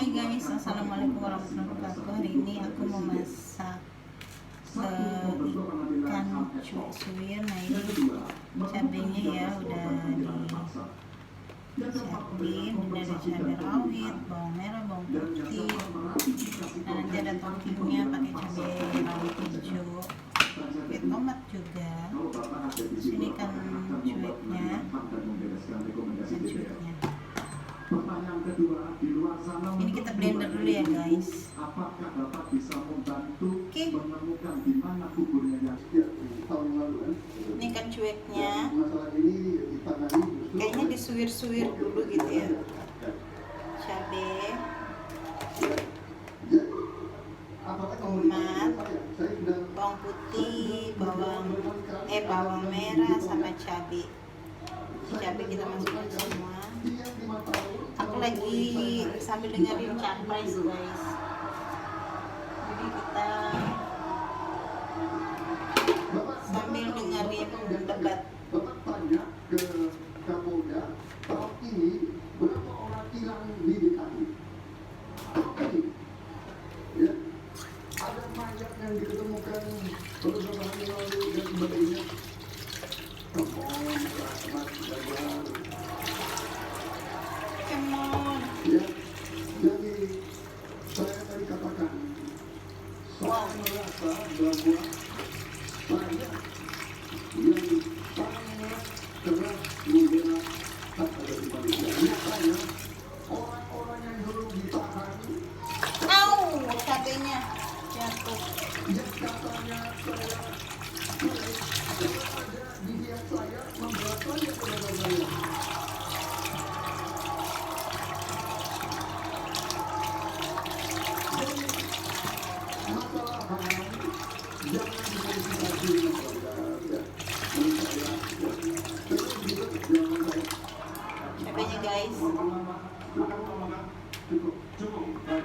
Hai guys, assalamualaikum warahmatullahi wabarakatuh. Hari ini aku mau masak ikan cuek suwir. Nah ini cabenya ya udah disiapin, udah ada cabai rawit, bawang merah, bawang putih. Nah nanti ada toppingnya pakai cabai rawit hijau, pakai tomat juga. Terus ini kan cueknya, Pertanyaan kedua, di luar sana ini kita blender dulu ya guys. apakah Bapak bisa membantu Oke. menemukan di mana kuburnya yang tahun lalu kan? Ini kan cueknya, Masalah ini ditangani justru kayaknya disuwir-suwir dulu gitu ya. Cabai, apakah tomat, saya sudah bawang putih, bawang merah sama cabai. Cabai kita masukin semua. Aku lagi sambil dengerin capres guys. Jadi kita sambil dengerin debat. Bapak tanya ke Kapolda tahun ini berapa orang hilang di DKI? Ini, ya, ada mayat yang ditemukan beberapa hari lalu dan sebagainya. Come on. Ya, jadi saya tadi katakan, saya merasa bahwa banyak yang sangat keras membela hak asasi manusia. Misalnya orang-orang yang dulu ditahan, Au, cabainya jatuh. yang katanya saya ada di niat saya membuat saya kepada saya. Masalah HAM jangan dipolitisasi ya. Menurut saya, ya. Terus juga jangan saya Cabainya guys, cukup baik.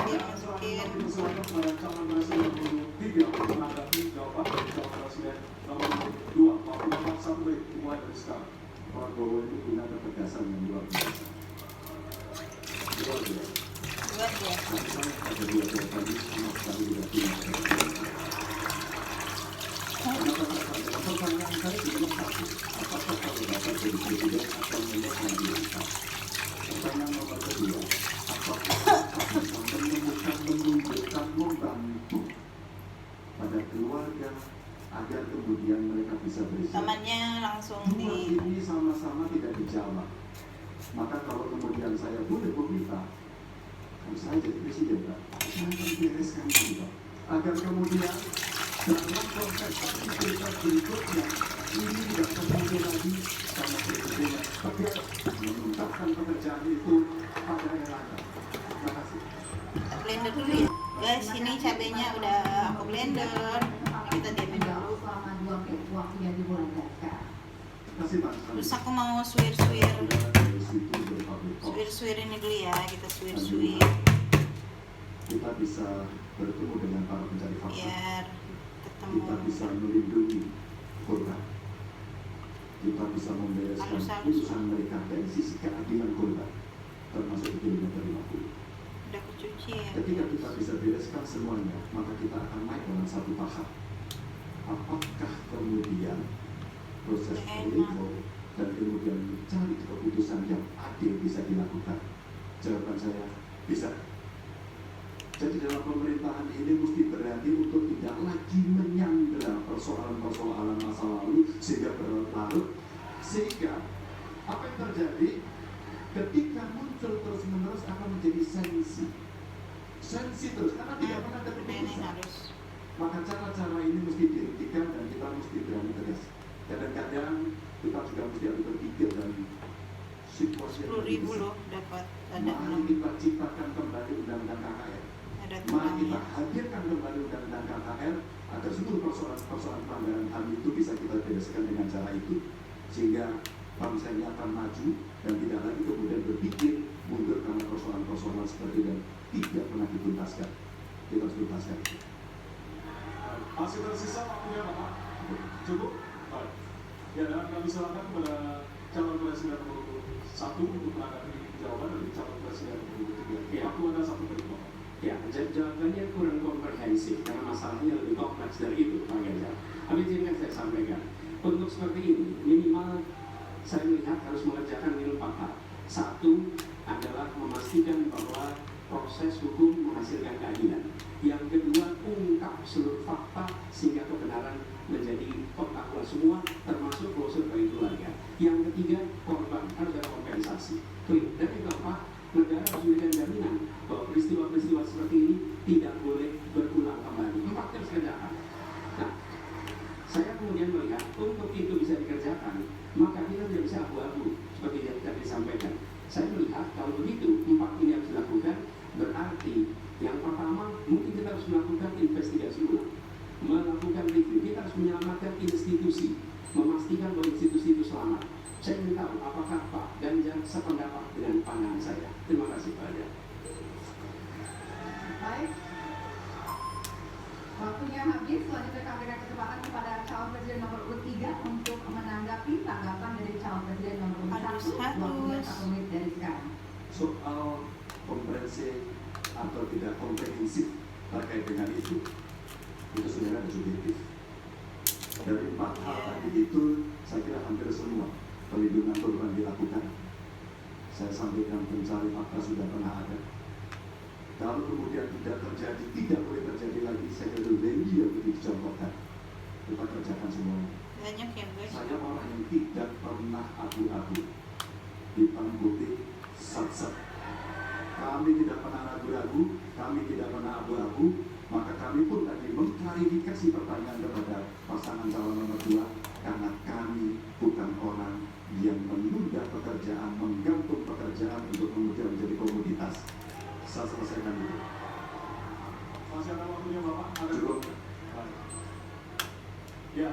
dimasukin. Persilakan pada calon presiden nomor 3 menanggapi jawaban dari calon presiden nomor 2 Pak Sampai dimulai dari sekarang. Prabowo itu punya ketegasan yang luar biasa. Luar biasa. Buat ya. Ada dua jawaban sama sekali tidak punya. Pertanyaan saya cuma satu, apakah kalau Bapak jadi presiden akan menanggapi? Pertanyaan nomor kedua, apakah Bapak bisa menemukan, menunjukkan, membantu pada keluarga agar kemudian mereka bisa berisiko? Temannya langsung Dua di ini sama-sama tidak dijawab. Maka kalau kemudian saya boleh meminta, kalau saya jadi presiden, Pak, saya akan bereskan itu, Pak. Agar kemudian dalam kontestasi pilpres berikutnya ini tidak terjadi lagi sama presiden tegas menuntaskan pekerjaan itu pada erlangga. Terima kasih. kita blender dulu ya. Guys, ini cabainya udah aku blender. Kita diemin dulu. Terima kasih, Pak. Terus aku mau suwir-suwir. Dari situ berpabrik. Suwir-suwir ini dulu ya, kita suwir-suwir Kita bisa bertemu dengan para pencari fakta. biar Kita bisa ketemu. melindungi korban. Kita bisa membereskan Halus-halus. urusan mereka dari sisi keadilan korban, termasuk kilometer 50. Udah aku cuci ya. Ketika kita bisa bereskan semuanya, maka kita akan naik dalam satu tahap. Apakah kemudian proses legal dan kemudian mencari keputusan yang adil bisa dilakukan? Jawaban saya, bisa. Jadi dalam pemerintahan ini mesti berhati untuk tidak lagi menyandra persoalan-persoalan masa lalu sehingga berlarut, sehingga apa yang terjadi ketika muncul terus-menerus akan menjadi sensi terus karena tidak pernah ada Ini keputusan. harus. Maka cara-cara ini mesti dihentikan dan kita mesti berani tegas. Kadang-kadang kita juga mesti harus berpikir dan situasi 10.000 loh dapat ada Mari kita ciptakan kembali undang-undang KKR. ada Mari kita tulangnya. hadirkan kembali undang-undang KKR agar seluruh persoalan pelanggaran HAM itu bisa kita bereskan dengan cara itu, sehingga bangsa ini akan maju dan tidak lagi kemudian berpikir mundur karena persoalan-persoalan seperti dan tidak pernah dituntaskan. Kita harus tuntaskan. Masih tersisa waktunya Bapak? Cukup? Baik. Ya, dan kami silakan kepada calon presiden nomor 1 untuk menanggapi jawaban dari calon presiden nomor 3. Ya, aku ada satu pertanyaan. Ya, jawabannya kurang komprehensif karena masalahnya lebih kompleks dari itu, Pak Ganjar. Tapi izinkan saya sampaikan, untuk seperti ini minimal saya melihat harus mengerjakan minimum 4 hal. Satu adalah memastikan bahwa proses hukum menghasilkan keadilan. Yang kedua, ungkap seluruh fakta sehingga kebenaran menjadi pengetahuan semua, termasuk klosur bagi keluarga. Yang ketiga, korban harus ada kompensasi. Dan yang keempat, negara harus memberikan jaminan bahwa peristiwa-peristiwa seperti ini tidak boleh berulang kembali. 4 harus kerjakan. Nah, saya kemudian melihat untuk itu bisa dikerjakan, maka kita tidak bisa abu-abu seperti yang tadi disampaikan. Saya melihat kalau begitu 4 ini harus dilakukan, berarti yang pertama mungkin kita harus melakukan investigasi ulang, melakukan review. Kita harus menyelamatkan institusi, memastikan bahwa institusi itu selamat. Saya ingin tahu apakah Pak Ganjar sependapat dengan pandangan saya. Terima kasih Pak Ganjar. Baik, waktunya habis. Selanjutnya kami berikan kesempatan kepada calon presiden nomor urut 3 untuk menanggapi tanggapan dari calon presiden nomor urut 1. Waktunya 1 menit dari sekarang. Soal komprehensif atau tidak komprehensif terkait dengan itu sebenarnya subjektif. Dari 4 hal tadi itu, saya kira hampir semua perlindungan korban dilakukan. Saya sampaikan pencari fakta sudah pernah ada. Kalau kemudian tidak terjadi, tidak boleh terjadi lagi, saya kira venue yang dicontohkan. Kita kerjakan semuanya. Banyak ya guys. Saya orang yang tidak pernah abu-abu, hitam putih, sat-sat. Kami tidak pernah ragu-ragu, kami tidak pernah abu-abu, maka kami pun tadi mengklarifikasi pertanyaan kepada pasangan calon nomor 2, karena kami bukan orang yang menunda pekerjaan, menggantung pekerjaan untuk kemudian menjadi komoditas. Saya selesaikan dulu. Masih ada waktunya Bapak? Ada Cukup. Baik. Ya,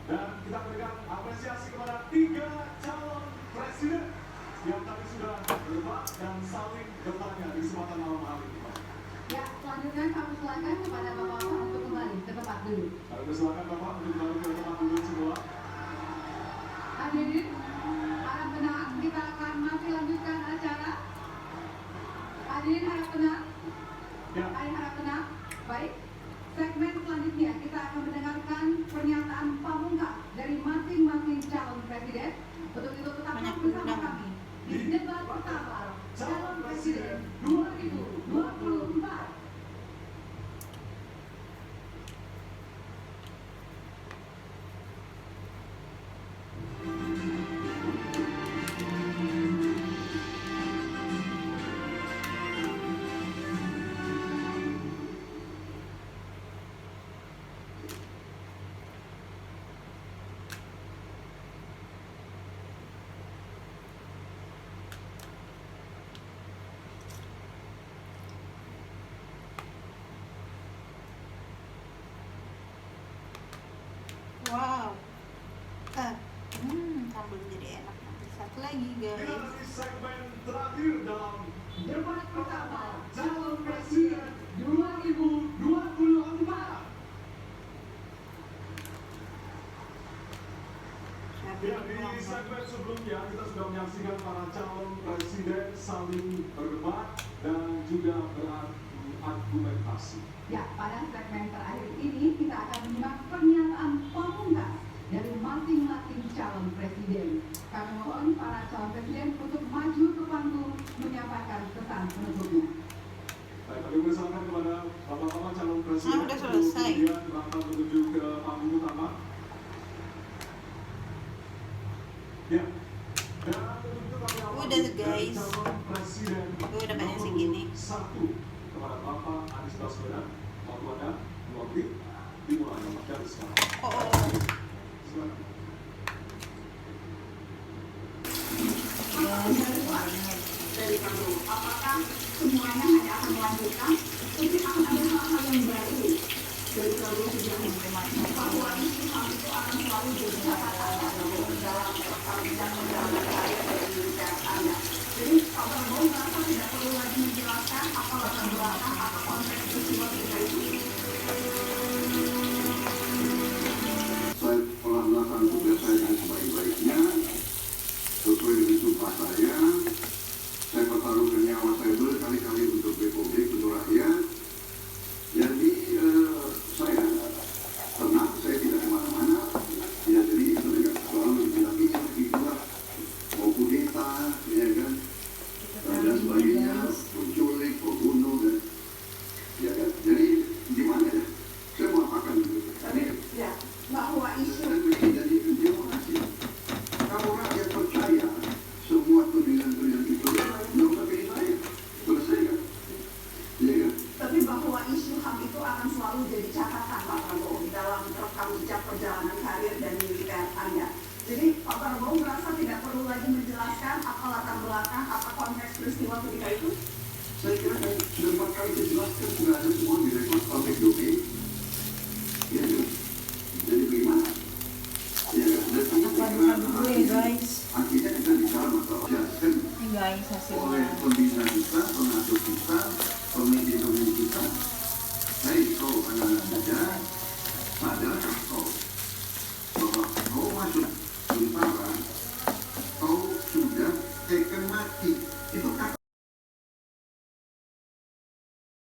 dan kita berikan apresiasi kepada 3 calon presiden yang tadi sudah berdebat dan saling bertanya di kesempatan malam hari ini. Pak. Ya, selanjutnya kami silakan kepada Bapak untuk kembali ke tempat duduk. Kami persilakan Bapak untuk kembali ke tempat duduk semua. Hadirin, harap tenang, kita akan masih lanjutkan acara. Hadirin harap tenang. Ya. Hadirin harap tenang. Baik, segmen selanjutnya kita akan mendengarkan pernyataan pamungkas dari masing-masing calon presiden. Untuk itu tetaplah bersama kami di debat pertama calon presiden 2024. Wow. Sambal jadi enak. Nanti satu lagi Kita guys. di segmen terakhir dalam Debat pertama calon presiden 2024. Ya, di segmen sebelumnya kita sudah menyaksikan para calon presiden saling berdebat dan juga berargumentasi. Ya, pada segmen terakhir ini kita akan menyimak pernyataan pamungkas dari masing-masing calon presiden. Kami mohon para calon presiden untuk maju ke panggung menyampaikan pesan penutupnya. Baik, kami persilakan kepada bapak-bapak calon presiden udah selesai. kemudian berangkat menuju ke panggung utama. Ya, dan untuk itu kami awali Udah, dari guys. calon presiden Udah banyak nomor segini. 1 kepada Bapak Anies Baswedan. Waktu Anda 2 menit dimulai dari sekarang. Silakan. Dari kamu, apakah semuanya hanya akan melanjutkan? Mungkin akan ada hal-hal yang baru dari kamu sudah bahwa itu akan selalu jadi catatan dalam bidang menjalankan karya dari Indonesia Anda. Jadi kalau kamu merasa tidak perlu lagi menjelaskan apa latar belakang atau konteks peristiwa ketika itu. Saya telah melakukan tugas saya dengan sebaik-baiknya sesuai dengan sumpah saya selalu jadi catatan Pak Prabowo dalam rekam jejak perjalanan karir dan militer Anda. Jadi Pak Prabowo merasa tidak perlu lagi menjelaskan apa latar belakang, apa konteks peristiwa ketika itu? Saya kira kan sudah 4 kali saya jelaskan, sudah ada semua di rekod public domain. Ya kan? Jadi bagaimana? Ya kan? Dan ini saya kira guys. artinya kita bicara masalah jelaskan Ini guys oleh hasilnya. pembina kita, pengatur kita,